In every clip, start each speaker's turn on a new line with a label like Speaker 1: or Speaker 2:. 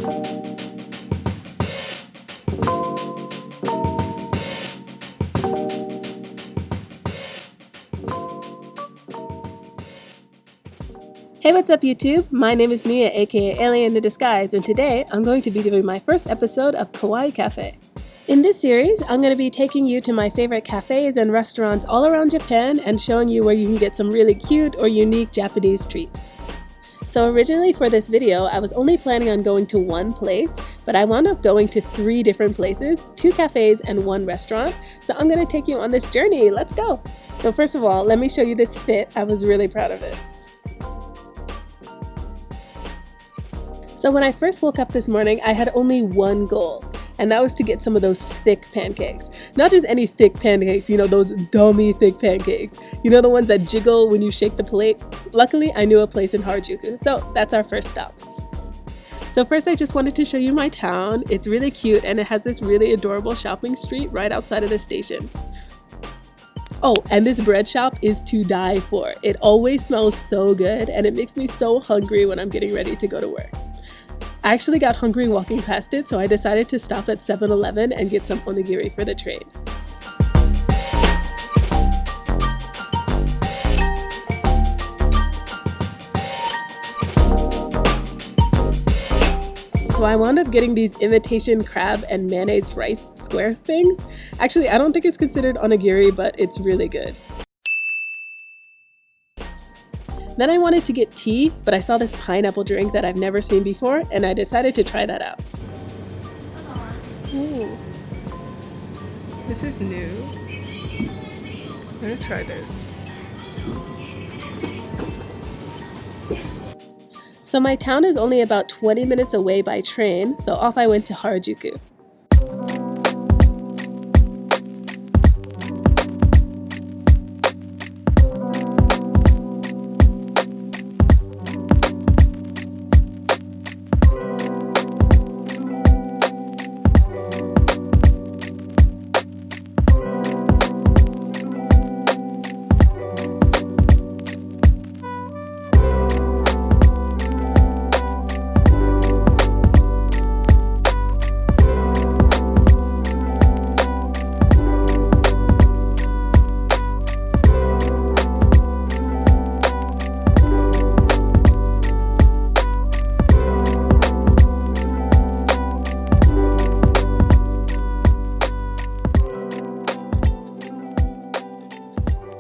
Speaker 1: Hey, what's up YouTube? My name is Nia, aka Alien in Disguise, and today I'm going to be doing my first episode of Kawaii Cafe. In this series, I'm going to be taking you to my favorite cafes and restaurants all around Japan and showing you where you can get some really cute or unique Japanese treats. So originally for this video, I was only planning on going to one place, but I wound up going to 3 different places, 2 cafes and 1 restaurant. So I'm going to take you on this journey. Let's go! So first of all, let me show you this fit. I was really proud of it. So when I first woke up this morning, I had only one goal, and that was to get some of those thick pancakes. Not just any thick pancakes, you know, those dummy thick pancakes. You know, the ones that jiggle when you shake the plate? Luckily, I knew a place in Harajuku, so that's our first stop. So first, I just wanted to show you my town. It's really cute, and it has this really adorable shopping street right outside of the station. Oh, and this bread shop is to die for. It always smells so good, and it makes me so hungry when I'm getting ready to go to work. I actually got hungry walking past it, so I decided to stop at 7-Eleven and get some onigiri for the train. So I wound up getting these imitation crab and mayonnaise rice square things. Actually, I don't think it's considered onigiri, but it's really good. Then I wanted to get tea, but I saw this pineapple drink that I've never seen before, and I decided to try that out. Ooh. This is new. I'm gonna try this. So my town is only about 20 minutes away by train, so off I went to Harajuku.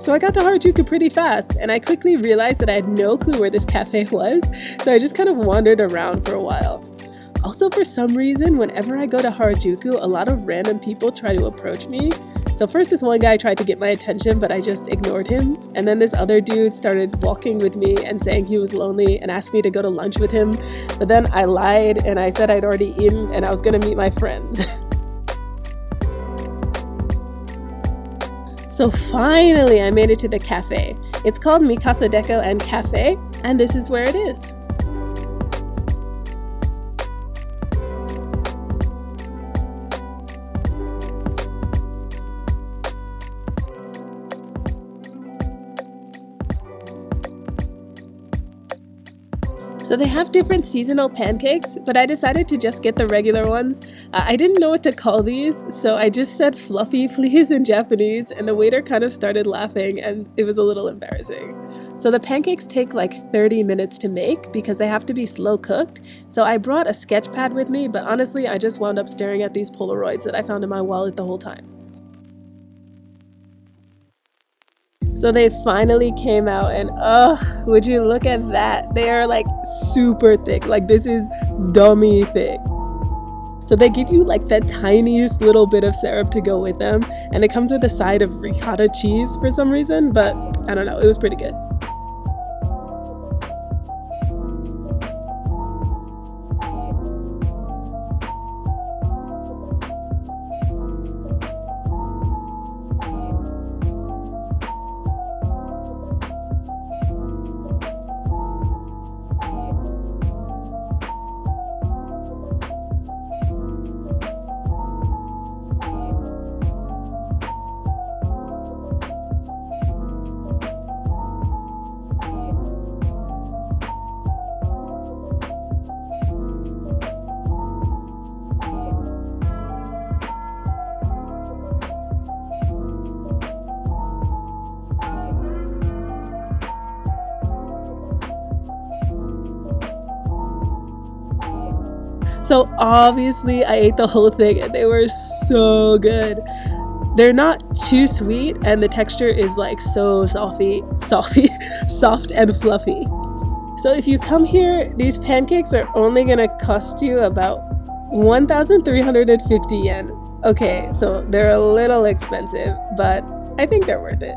Speaker 1: So I got to Harajuku pretty fast, and I quickly realized that I had no clue where this cafe was, so I just kind of wandered around for a while. Also, for some reason, whenever I go to Harajuku, a lot of random people try to approach me. So first this one guy tried to get my attention, but I just ignored him. And then this other dude started walking with me and saying he was lonely and asked me to go to lunch with him. But then I lied and I said I'd already eaten and I was gonna meet my friends. So finally I made it to the cafe. It's called MICASADECO&CAFE, and this is where it is. So they have different seasonal pancakes, but I decided to just get the regular ones. I didn't know what to call these, so I just said fluffy please in Japanese, and the waiter kind of started laughing, and it was a little embarrassing. So the pancakes take like 30 minutes to make because they have to be slow cooked. So I brought a sketch pad with me, but honestly I just wound up staring at these Polaroids that I found in my wallet the whole time. So they finally came out, and would you look at that? They are like super thick, like this is dummy thick. So they give you like the tiniest little bit of syrup to go with them, and it comes with a side of ricotta cheese for some reason, but I don't know, it was pretty good. So obviously I ate the whole thing and they were so good. They're not too sweet and the texture is like so soft and fluffy. So if you come here, these pancakes are only gonna cost you about 1,350 yen. Okay, so they're a little expensive, but I think they're worth it.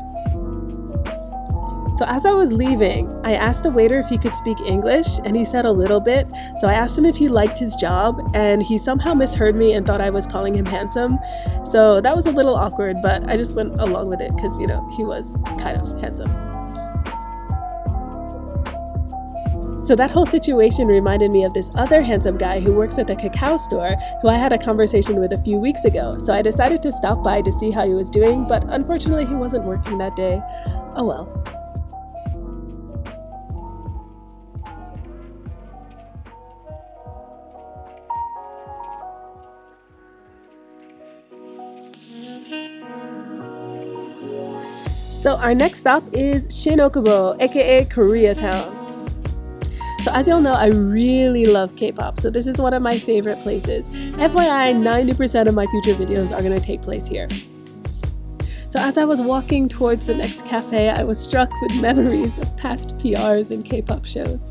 Speaker 1: So as I was leaving, I asked the waiter if he could speak English, and he said a little bit. So I asked him if he liked his job, and he somehow misheard me and thought I was calling him handsome. So that was a little awkward, but I just went along with it because, you know, he was kind of handsome. So that whole situation reminded me of this other handsome guy who works at the cacao store who I had a conversation with a few weeks ago. So I decided to stop by to see how he was doing, but unfortunately he wasn't working that day. Oh well. So our next stop is Shinjuku, aka Koreatown. So as y'all know, I really love K-pop, so this is one of my favorite places. FYI, 90% of my future videos are going to take place here. So as I was walking towards the next cafe, I was struck with memories of past PRs and K-pop shows.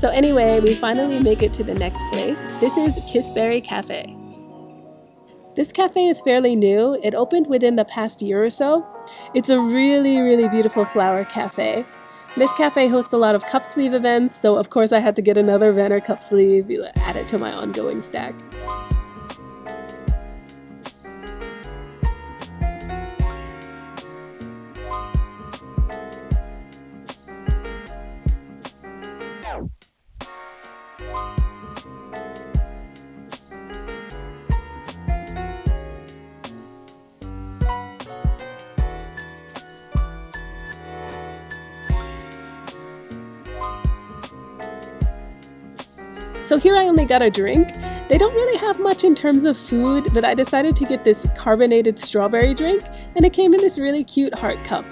Speaker 1: So anyway, we finally make it to the next place. This is KISSBERRY Cafe. This cafe is fairly new. It opened within the past year or so. It's a really beautiful flower cafe. This cafe hosts a lot of cup sleeve events, so of course I had to get another Venner cup sleeve, add it to my ongoing stack. So here I only got a drink. They don't really have much in terms of food, but I decided to get this carbonated strawberry drink, and it came in this really cute heart cup.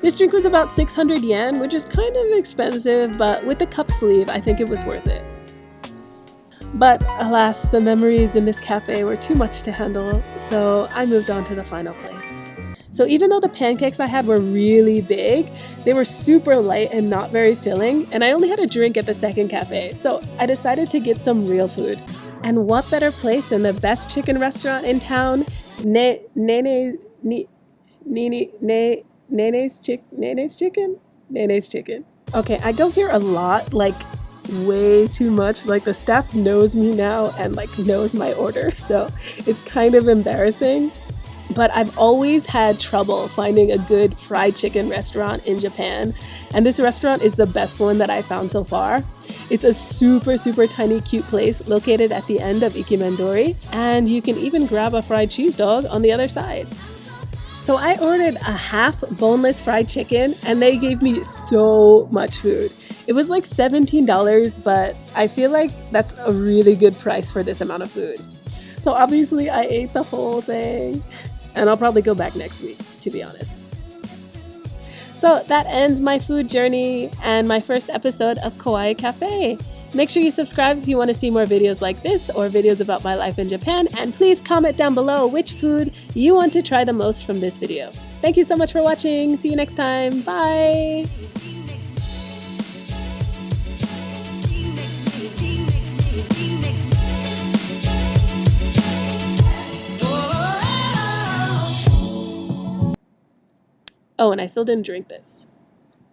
Speaker 1: This drink was about 600 yen, which is kind of expensive, but with the cup sleeve, I think it was worth it. But alas, the memories in this cafe were too much to handle, so I moved on to the final place. So even though the pancakes I had were really big, they were super light and not very filling, and I only had a drink at the second cafe, so I decided to get some real food. And what better place than the best chicken restaurant in town, NENE Chicken? Okay, I go here a lot, like way too much. Like the staff knows me now and like knows my order, so it's kind of embarrassing. But I've always had trouble finding a good fried chicken restaurant in Japan, and this restaurant is the best one that I found so far. It's a super tiny cute place located at the end of Ikemendori, and you can even grab a fried cheese dog on the other side. So I ordered a half boneless fried chicken, and they gave me so much food. It was like $17, but I feel like that's a really good price for this amount of food. So obviously I ate the whole thing. And I'll probably go back next week, to be honest. So that ends my food journey and my first episode of Kawaii Cafe. Make sure you subscribe if you want to see more videos like this or videos about my life in Japan, and please comment down below which food you want to try the most from this video. Thank you so much for watching. See you next time. Bye! Oh, and I still didn't drink this.